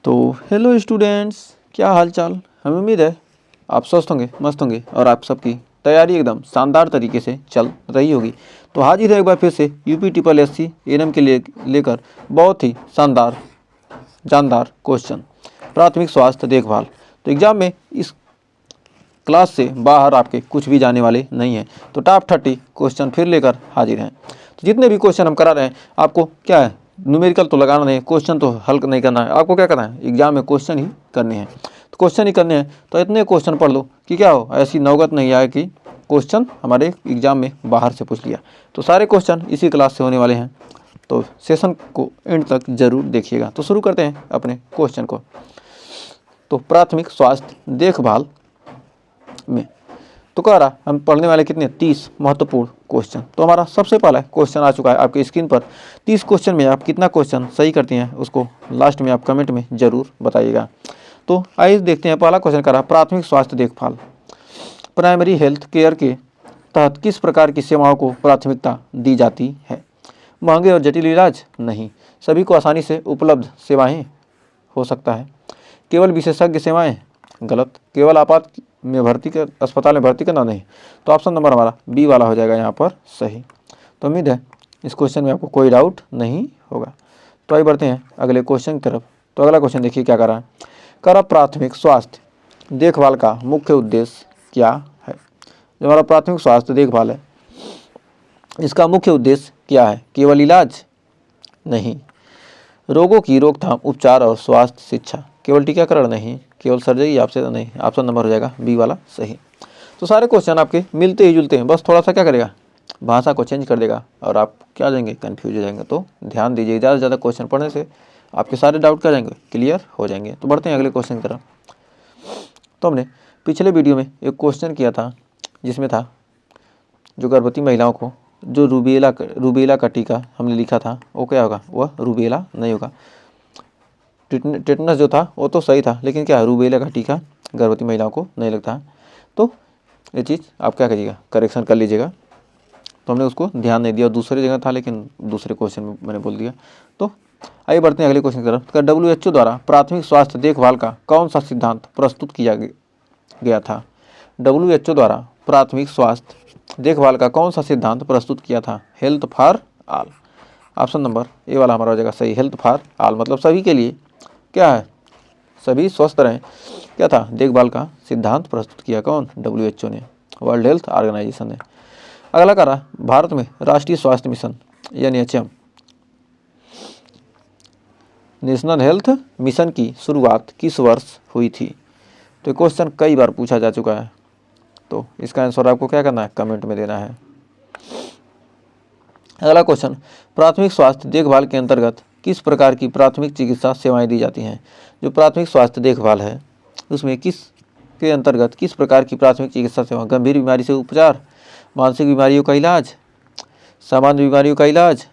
तो hello students, क्या हाल चाल। हमें उम्मीद है आप स्वस्थ होंगे, मस्त होंगे और आप सबकी तैयारी एकदम शानदार तरीके से चल रही होगी। तो हाजिर है एक बार फिर से यूपी ट्रिपल एससी एएनएम के लिए लेकर बहुत ही शानदार जानदार क्वेश्चन प्राथमिक स्वास्थ्य देखभाल। तो एग्जाम में इस क्लास से बाहर आपके कुछ भी जाने वाले नहीं हैं। तो टॉप 30 क्वेश्चन फिर लेकर हाजिर हैं। तो जितने भी क्वेश्चन हम करा रहे हैं आपको क्या है, न्यूमेरिकल तो लगाना नहीं, क्वेश्चन तो हल नहीं करना है। आपको क्या करना है, एग्जाम में क्वेश्चन ही करने हैं। तो क्वेश्चन ही करने हैं तो इतने क्वेश्चन पढ़ लो कि क्या हो, ऐसी नौबत नहीं आए कि क्वेश्चन हमारे एग्जाम में बाहर से पूछ लिया। तो सारे क्वेश्चन इसी क्लास से होने वाले हैं, तो सेशन को एंड तक जरूर देखिएगा। तो शुरू करते हैं अपने क्वेश्चन को। तो प्राथमिक स्वास्थ्य देखभाल में तो कह रहा हम पढ़ने वाले कितने 30 महत्वपूर्ण क्वेश्चन। तो हमारा सबसे पहला क्वेश्चन आ चुका है आपकी स्क्रीन पर। 30 क्वेश्चन में आप कितना क्वेश्चन सही करती हैं उसको लास्ट में आप कमेंट में ज़रूर बताइएगा। तो आइए देखते हैं, पहला क्वेश्चन कह रहा प्राथमिक स्वास्थ्य देखभाल प्राइमरी हेल्थ केयर के तहत किस प्रकार की सेवाओं को प्राथमिकता दी जाती है। महंगे और जटिल इलाज नहीं, सभी को आसानी से उपलब्ध सेवाएँ हो सकता है। केवल विशेषज्ञ सेवाएँ गलत, केवल आपात में भर्ती कर अस्पताल में भर्ती करना नहीं। तो ऑप्शन नंबर हमारा बी वाला हो जाएगा यहाँ पर सही। तो उम्मीद है इस क्वेश्चन में आपको कोई डाउट नहीं होगा। तो आइए बढ़ते हैं अगले क्वेश्चन की तरफ। तो अगला क्वेश्चन देखिए क्या कर रहा है, कर प्राथमिक स्वास्थ्य देखभाल का मुख्य उद्देश्य क्या है। जो हमारा प्राथमिक स्वास्थ्य देखभाल है इसका मुख्य उद्देश्य क्या है। केवल इलाज नहीं, रोगों की रोकथाम, उपचार और स्वास्थ्य शिक्षा। केवल टीकाकरण नहीं, केवल सर्जरी आपसे नहीं। ऑप्शन नंबर हो जाएगा बी वाला सही। तो सारे क्वेश्चन आपके मिलते ही जुलते हैं, बस थोड़ा सा क्या करेगा, भाषा को चेंज कर देगा और आप क्या जाएंगे, कन्फ्यूज हो जाएंगे। तो ध्यान दीजिए, ज़्यादा से ज़्यादा क्वेश्चन पढ़ने से आपके सारे डाउट क्या जाएंगे, क्लियर हो जाएंगे। तो बढ़ते हैं अगले क्वेश्चन की तरफ। तो हमने पिछले वीडियो में एक क्वेश्चन किया था जिसमें था जो गर्भवती महिलाओं को जो रूबेला का टीका हमने लिखा था वो क्या होगा, वह रूबेला नहीं होगा। टेटनस जो था वो तो सही था, लेकिन क्या रूबेला का टीका गर्भवती महिलाओं को नहीं लगता। तो ये चीज़ आप क्या करिएगा, करेक्शन कर लीजिएगा। तो हमने उसको ध्यान नहीं दिया, दूसरी जगह था लेकिन दूसरे क्वेश्चन में मैंने बोल दिया। तो आइए बढ़ते हैं अगले क्वेश्चन की तरफ। WHO द्वारा प्राथमिक स्वास्थ्य देखभाल का कौन सा सिद्धांत प्रस्तुत किया गया था। WHO द्वारा प्राथमिक स्वास्थ्य देखभाल का कौन सा सिद्धांत प्रस्तुत किया था। Health for all. Option number A वाला हमारा हो जाएगा सही। हेल्थ फॉर ऑल मतलब सभी के लिए क्या है, सभी स्वस्थ रहें, क्या था, देखभाल का सिद्धांत प्रस्तुत किया कौन, WHO ने, वर्ल्ड हेल्थ ऑर्गेनाइजेशन ने। अगला कह रहा भारत में राष्ट्रीय स्वास्थ्य mission NHM national health mission की शुरुआत किस वर्ष हुई थी। तो क्वेश्चन कई बार पूछा जा चुका है, तो इसका आंसर आपको क्या करना है, कमेंट में देना है। अगला क्वेश्चन, प्राथमिक स्वास्थ्य देखभाल के अंतर्गत किस प्रकार की प्राथमिक चिकित्सा सेवाएं दी जाती हैं। जो प्राथमिक स्वास्थ्य देखभाल है उसमें किस के अंतर्गत किस प्रकार की प्राथमिक चिकित्सा सेवा, गंभीर बीमारी से उपचार, मानसिक बीमारियों का इलाज, सामान्य बीमारियों का इलाज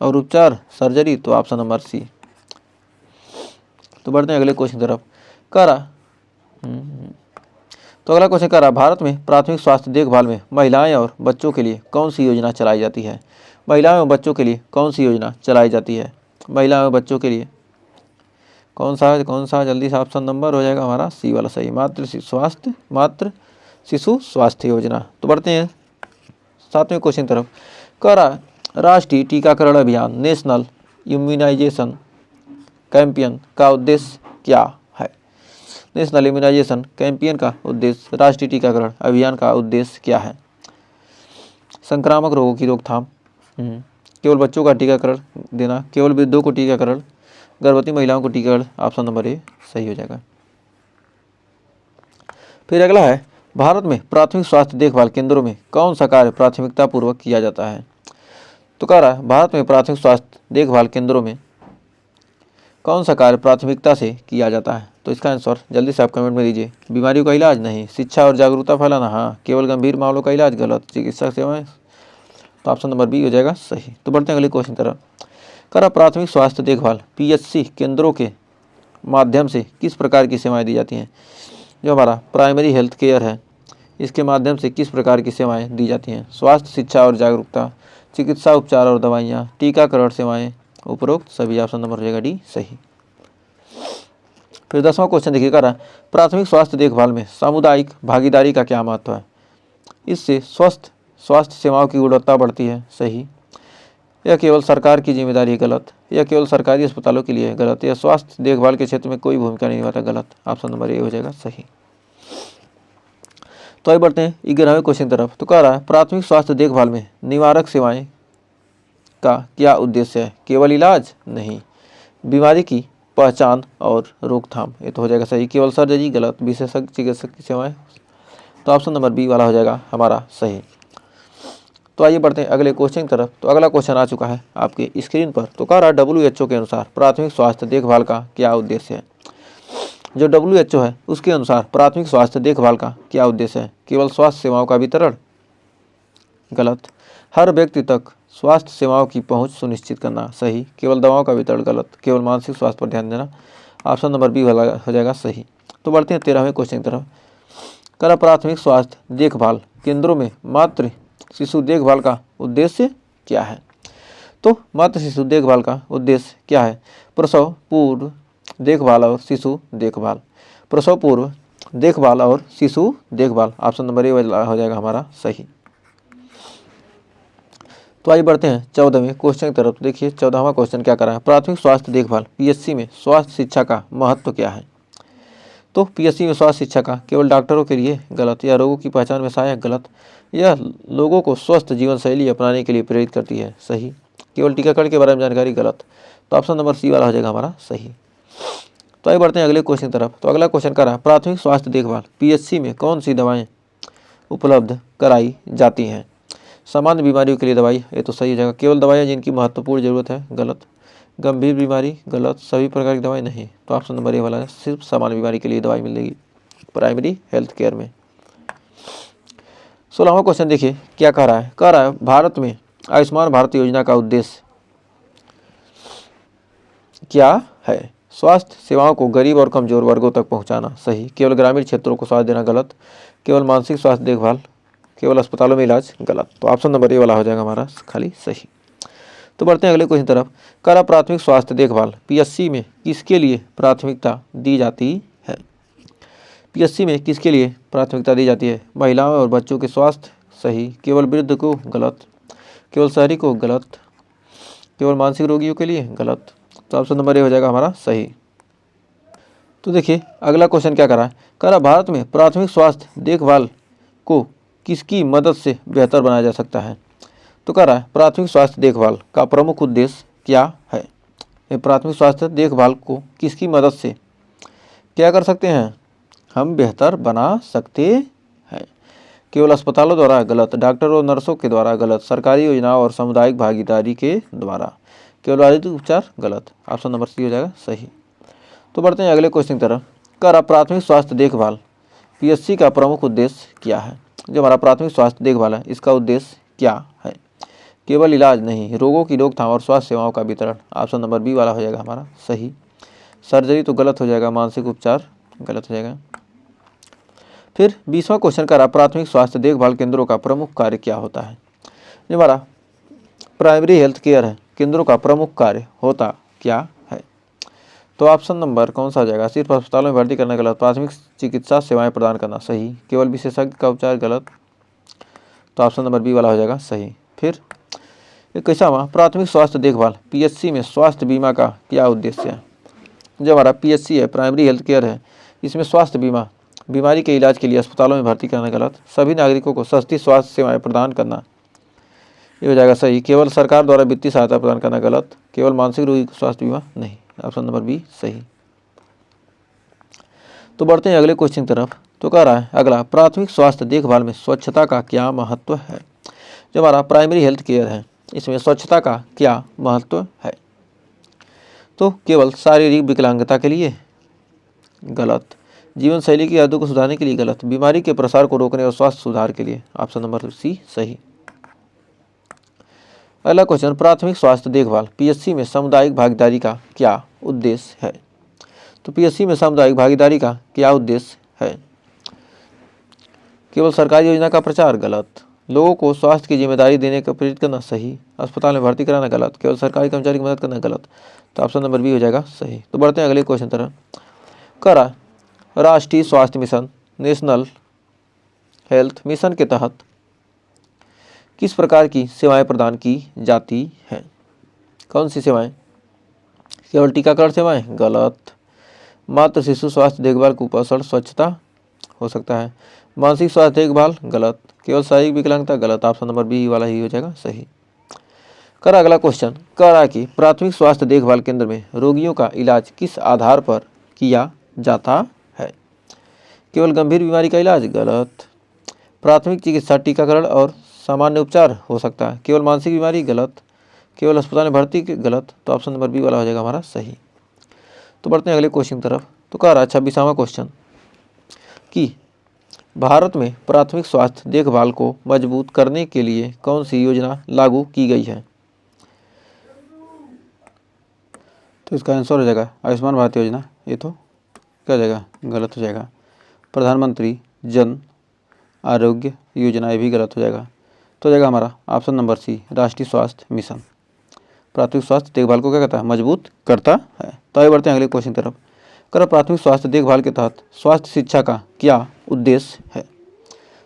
और उपचार, सर्जरी। तो ऑप्शन नंबर सी। तो बढ़ते हैं अगले क्वेश्चन तरफ। कह रहा तो अगला क्वेश्चन कह रहा भारत में प्राथमिक स्वास्थ्य देखभाल में महिलाएं और बच्चों के लिए कौन सी योजना चलाई जाती है। महिलाओं और बच्चों के लिए कौन सी योजना चलाई जाती है। महिलाओं और बच्चों के लिए कौन सा जल्दी से ऑप्शन नंबर हो जाएगा हमारा सी वाला सही। मातृ शिशु स्वास्थ्य योजना। तो बढ़ते हैं 7वें क्वेश्चन तरफ। कह रहा राष्ट्रीय टीकाकरण अभियान नेशनल इम्यूनाइजेशन कैंपेन का उद्देश्य क्या है। नेशनल इम्यूनाइजेशन कैंपेन का उद्देश्य, राष्ट्रीय टीकाकरण अभियान का उद्देश्य क्या है। संक्रामक रोगों की रोकथाम, केवल बच्चों का टीकाकरण देना, केवल वृद्धों को टीकाकरण, गर्भवती महिलाओं को टीकाकरण। ऑप्शन नंबर ए सही हो जाएगा। फिर अगला है भारत में प्राथमिक स्वास्थ्य देखभाल केंद्रों में कौन सा कार्य प्राथमिकता पूर्वक किया जाता है। तो कह रहा है भारत में प्राथमिक स्वास्थ्य देखभाल केंद्रों में कौन सा कार्य प्राथमिकता से किया जाता है। तो इसका आंसर जल्दी से आप कमेंट में दीजिए। बीमारियों का इलाज नहीं, शिक्षा और जागरूकता फैलाना हाँ, केवल गंभीर मामलों का इलाज गलत, चिकित्सा सेवाएं। तो ऑप्शन नंबर बी हो जाएगा सही। तो बढ़ते हैं अगले क्वेश्चन तरफ। करा प्राथमिक स्वास्थ्य देखभाल PHC केंद्रों के माध्यम से किस प्रकार की सेवाएं दी जाती हैं। जो हमारा प्राइमरी हेल्थ केयर है इसके माध्यम से किस प्रकार की सेवाएं दी जाती हैं। स्वास्थ्य, शिक्षा और जागरूकता, चिकित्सा, उपचार और दवाइयाँ, टीकाकरण सेवाएं, उपरोक्त सभी। ऑप्शन नंबर हो जाएगा डी सही। फिर 10वां क्वेश्चन देखिए कर रहा है, प्राथमिक स्वास्थ्य देखभाल में सामुदायिक भागीदारी का क्या महत्व है? इससे स्वस्थ स्वास्थ्य सेवाओं की गुणवत्ता बढ़ती है, सही। यह केवल सरकार की जिम्मेदारी है, गलत। यह केवल सरकारी अस्पतालों के लिए है, गलत। यह स्वास्थ्य देखभाल के क्षेत्र में कोई भूमिका नहीं निभाता, गलत। ऑप्शन नंबर ए हो जाएगा सही। तो आगे बढ़ते हैं 11वें क्वेश्चन की तरफ। तो कह रहा है, प्राथमिक स्वास्थ्य देखभाल में निवारक सेवाएं का क्या उद्देश्य है? केवल इलाज? नहीं। बीमारी की पहचान और रोकथाम, ये तो हो जाएगा सही। केवल सर्जरी, गलत। विशेषज्ञ चिकित्सक की सेवाएं, तो ऑप्शन नंबर बी वाला हो जाएगा हमारा सही। तो आइए बढ़ते हैं अगले क्वेश्चन की तरफ। तो अगला क्वेश्चन आ चुका है आपके स्क्रीन पर। तो कह रहा है, WHO के अनुसार प्राथमिक स्वास्थ्य देखभाल का क्या उद्देश्य है? जो WHO है उसके अनुसार प्राथमिक स्वास्थ्य देखभाल का क्या उद्देश्य है? केवल स्वास्थ्य सेवाओं का वितरण, गलत। हर व्यक्ति तक स्वास्थ्य सेवाओं की पहुंच सुनिश्चित करना, सही। केवल दवाओं का वितरण, गलत। केवल मानसिक स्वास्थ्य पर ध्यान देना, ऑप्शन नंबर बी वाला हो जाएगा सही। तो बढ़ते हैं 13वें क्वेश्चन की तरफ। करा प्राथमिक स्वास्थ्य देखभाल केंद्रों में मातृ शिशु देखभाल का उद्देश्य क्या है? तो मातृ शिशु देखभाल का उद्देश्य क्या है? प्रसव पूर्व देखभाल और शिशु देखभाल। प्रसव पूर्व देखभाल और शिशु देखभाल, ऑप्शन नंबर ए हो जाएगा हमारा सही। तो आइए बढ़ते हैं 14वें क्वेश्चन की तरफ। देखिए 14वां क्वेश्चन क्या कर रहा है, प्राथमिक स्वास्थ्य देखभाल PSC में स्वास्थ्य शिक्षा का महत्व क्या है? तो PSC में स्वास्थ्य शिक्षा का केवल डॉक्टरों के लिए, गलत। या रोगों की पहचान में सहायक, गलत। यह लोगों को स्वस्थ जीवन शैली अपनाने के लिए प्रेरित करती है, सही। केवल टीकाकरण के बारे में जानकारी, गलत। तो ऑप्शन नंबर सी वाला हो जाएगा हमारा सही। तो आइए बढ़ते हैं अगले क्वेश्चन की तरफ। तो अगला क्वेश्चन कर रहा है, प्राथमिक स्वास्थ्य देखभाल PSC में कौन सी दवाएं उपलब्ध कराई जाती हैं? सामान्य बीमारियों के लिए दवाई, ये तो सही हो जाएगा। केवल दवाइयाँ जिनकी महत्वपूर्ण जरूरत है, गलत। गंभीर बीमारी, गलत। सभी प्रकार की दवाई, नहीं। तो ऑप्शन नंबर ए वाला है, सिर्फ सामान्य बीमारी के लिए दवाई मिलेगी प्राइमरी हेल्थ केयर में। 16वां क्वेश्चन देखिए क्या कह रहा है, भारत में आयुष्मान भारत योजना का उद्देश्य क्या है? स्वास्थ्य सेवाओं को गरीब और कमजोर वर्गों तक पहुंचाना, सही। केवल ग्रामीण क्षेत्रों को स्वास्थ्य देना, गलत। केवल मानसिक स्वास्थ्य देखभाल, केवल अस्पतालों में इलाज, गलत। तो ऑप्शन नंबर ए वाला हो जाएगा हमारा खाली सही। तो बढ़ते हैं अगले क्वेश्चन तरफ। करा प्राथमिक स्वास्थ्य देखभाल PSC में किसके लिए प्राथमिकता दी जाती है? PSC में किसके लिए प्राथमिकता दी जाती है? महिलाओं और बच्चों के स्वास्थ्य, सही। केवल वृद्ध को, गलत। केवल शहरी को, गलत। केवल मानसिक रोगियों के लिए, गलत। तो ऑप्शन नंबर ए हो जाएगा हमारा सही। तो देखिए अगला क्वेश्चन क्या करा है, करा भारत में प्राथमिक स्वास्थ्य देखभाल को किसकी मदद से बेहतर बनाया जा सकता है? तो कह रहा है, प्राथमिक स्वास्थ्य देखभाल का प्रमुख उद्देश्य क्या है? ये प्राथमिक स्वास्थ्य देखभाल को किसकी मदद से क्या कर सकते हैं हम बेहतर बना सकते हैं? केवल अस्पतालों द्वारा, गलत। डॉक्टरों और नर्सों के द्वारा, गलत। सरकारी योजनाओं और सामुदायिक भागीदारी के द्वारा। केवल आयुर्वेदिक उपचार, गलत। ऑप्शन नंबर सी हो जाएगा सही। तो बढ़ते हैं अगले क्वेश्चन की तरफ। कह रहा प्राथमिक स्वास्थ्य देखभाल PSC का प्रमुख उद्देश्य क्या है? जो हमारा प्राथमिक स्वास्थ्य देखभाल है इसका उद्देश्य क्या है? केवल इलाज, नहीं। रोगों की रोकथाम और स्वास्थ्य सेवाओं का वितरण, ऑप्शन नंबर बी वाला हो जाएगा हमारा सही। सर्जरी तो गलत हो जाएगा, मानसिक उपचार गलत हो जाएगा। फिर 20वां क्वेश्चन का प्राथमिक स्वास्थ्य देखभाल केंद्रों का प्रमुख कार्य क्या होता है? जो हमारा प्राइमरी हेल्थ केयर है केंद्रों का प्रमुख कार्य होता क्या है? तो ऑप्शन नंबर कौन सा हो जाएगा? सिर्फ अस्पतालों में भर्ती करना, गलत। प्राथमिक चिकित्सा सेवाएं प्रदान करना, सही। केवल विशेषज्ञ का उपचार, गलत। तो ऑप्शन नंबर बी वाला हो जाएगा सही। फिर 21वां प्राथमिक स्वास्थ्य देखभाल PSC में स्वास्थ्य बीमा का क्या उद्देश्य है? जो हमारा PSC है प्राइमरी हेल्थ केयर है इसमें स्वास्थ्य बीमा बीमारी के इलाज के लिए अस्पतालों में भर्ती करना, गलत। सभी नागरिकों को सस्ती स्वास्थ्य सेवाएं प्रदान करना, ये हो जाएगा सही। केवल सरकार द्वारा वित्तीय सहायता प्रदान करना, गलत। केवल मानसिक रोगी को स्वास्थ्य बीमा, नहीं। ऑप्शन नंबर बी सही। तो बढ़ते हैं अगले क्वेश्चन की तरफ। तो कह रहा है अगला, प्राथमिक स्वास्थ्य देखभाल में स्वच्छता का क्या महत्व है? जो हमारा प्राइमरी हेल्थ केयर है इसमें स्वच्छता का क्या महत्व है? तो केवल शारीरिक विकलांगता के लिए, गलत। जीवन शैली की आदतों को सुधारने के लिए, गलत। बीमारी के प्रसार को रोकने और स्वास्थ्य सुधार के लिए, ऑप्शन नंबर सी सही। अगला क्वेश्चन, प्राथमिक स्वास्थ्य देखभाल PSC में सामुदायिक भागीदारी का क्या उद्देश्य है? तो PSC में सामुदायिक भागीदारी का क्या उद्देश्य है? केवल सरकारी योजना का प्रचार, गलत। लोगों को स्वास्थ्य की जिम्मेदारी देने का प्रेरित करना, सही। अस्पताल में भर्ती कराना, गलत। केवल सरकारी कर्मचारी की मदद करना, गलत। तो ऑप्शन नंबर बी हो जाएगा सही। तो बढ़ते हैं अगले क्वेश्चन तरफ। करा राष्ट्रीय स्वास्थ्य मिशन नेशनल हेल्थ मिशन के तहत किस प्रकार की सेवाएं प्रदान की जाती हैं? कौन सी सेवाएं? केवल टीकाकरण सेवाएं? गलत। मातृ शिशु स्वास्थ्य देखभाल कुपोषण स्वच्छता हो सकता है। मानसिक स्वास्थ्य देखभाल? गलत। केवल शारीरिक विकलांगता? गलत। ऑप्शन नंबर बी वाला ही हो जाएगा सही। करा अगला क्वेश्चन, करा कि प्राथमिक स्वास्थ्य देखभाल केंद्र में रोगियों का इलाज किस आधार पर किया जाता है? केवल गंभीर बीमारी का इलाज? गलत। प्राथमिक चिकित्सा टीकाकरण और सामान्य उपचार हो सकता है। केवल मानसिक बीमारी? गलत। केवल अस्पताल में भर्ती? गलत। तो ऑप्शन नंबर बी वाला हो जाएगा हमारा सही। तो बढ़ते हैं अगले क्वेश्चन की तरफ। तो कह रहा 26वां क्वेश्चन कि भारत में प्राथमिक स्वास्थ्य देखभाल को मजबूत करने के लिए कौन सी योजना लागू की गई है? तो इसका आंसर हो जाएगा आयुष्मान भारत योजना। ये तो क्या हो जाएगा? गलत हो जाएगा। प्रधानमंत्री जन आरोग्य योजना, ये भी गलत हो जाएगा। तो हो जाएगा हमारा ऑप्शन नंबर सी राष्ट्रीय स्वास्थ्य मिशन। प्राथमिक स्वास्थ्य देखभाल को क्या कहता है? मजबूत करता है। तो आगे बढ़ते हैं अगले क्वेश्चन की तरफ। कर प्राथमिक स्वास्थ्य देखभाल के तहत स्वास्थ्य शिक्षा का क्या उद्देश्य है?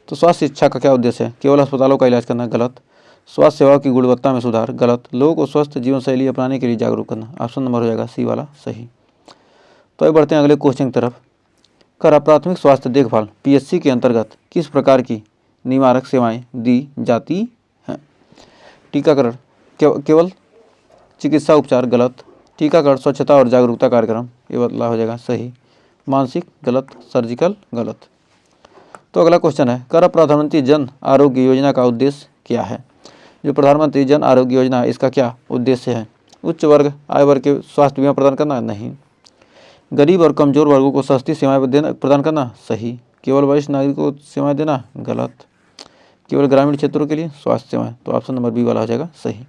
तो स्वास्थ्य शिक्षा का क्या उद्देश्य है? केवल अस्पतालों का इलाज करना? गलत। स्वास्थ्य सेवाओं की गुणवत्ता में सुधार? गलत। लोगों को स्वस्थ जीवन शैली अपनाने के लिए जागरूक करना? ऑप्शन नंबर हो जाएगा सी वाला सही। तो आगे बढ़ते हैं अगले क्वेश्चन की तरफ। कर प्राथमिक स्वास्थ्य देखभाल पीएचसी के अंतर्गत किस प्रकार की निवारक सेवाएं दी जाती हैं? टीकाकरण? केवल चिकित्सा उपचार? गलत। टीकाकरण, स्वच्छता और जागरूकता कार्यक्रम? ये बदला हो जाएगा सही। मानसिक? गलत। सर्जिकल? गलत। तो अगला क्वेश्चन है, कर प्रधानमंत्री जन आरोग्य योजना का उद्देश्य क्या है? जो प्रधानमंत्री जन आरोग्य योजना है इसका क्या उद्देश्य है? उच्च वर्ग आय वर्ग के स्वास्थ्य बीमा प्रदान करना? नहीं। गरीब और कमजोर वर्गों को सस्ती सेवाएं देना प्रदान करना? सही। केवल वरिष्ठ नागरिकों को सेवाएं देना? गलत। केवल ग्रामीण क्षेत्रों के लिए स्वास्थ्य सेवाएं? तो ऑप्शन नंबर बी वाला हो जाएगा सही।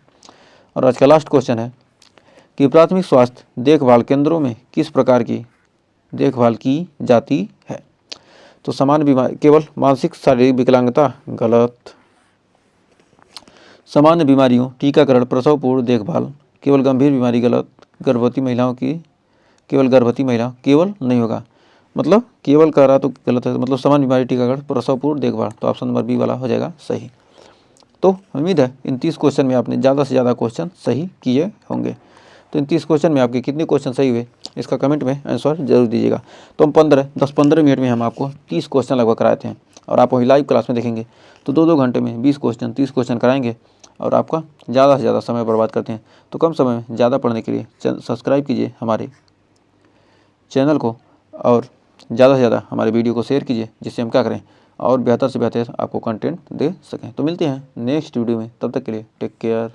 और आज का लास्ट क्वेश्चन है कि प्राथमिक स्वास्थ्य देखभाल केंद्रों में किस प्रकार की देखभाल की जाती है? तो सामान्य बीमारी? केवल मानसिक शारीरिक विकलांगता? गलत। सामान्य बीमारियों, टीकाकरण, प्रसव पूर्व देखभाल? केवल गंभीर बीमारी? गलत। गर्भवती महिलाओं की? केवल गर्भवती महिला? केवल नहीं होगा, मतलब केवल कह रहा तो गलत है। मतलब सामान्य बीमारी, टीकाकरण, प्रसव पूर्व देखभाल? तो ऑप्शन नंबर बी वाला हो जाएगा सही। तो उम्मीद है इन 30 क्वेश्चन में आपने ज़्यादा से ज़्यादा क्वेश्चन सही किए होंगे। तो इन 30 क्वेश्चन में आपके कितने क्वेश्चन सही हुए इसका कमेंट में आंसर जरूर दीजिएगा। तो हम 10-15 मिनट में हम आपको 30 क्वेश्चन लगभग कराए थे और आप वही लाइव क्लास में देखेंगे तो 2-2 घंटे में 20 क्वेश्चन 30 क्वेश्चन कराएंगे और आपका ज़्यादा से ज़्यादा समय बर्बाद करते हैं। तो कम समय में ज़्यादा पढ़ने के लिए सब्सक्राइब कीजिए हमारे चैनल को और ज़्यादा से ज़्यादा हमारे वीडियो को शेयर कीजिए, जिससे हम क्या करें और बेहतर से बेहतर आपको कंटेंट दे सकें। तो मिलते हैं नेक्स्ट वीडियो में, तब तक के लिए टेक केयर।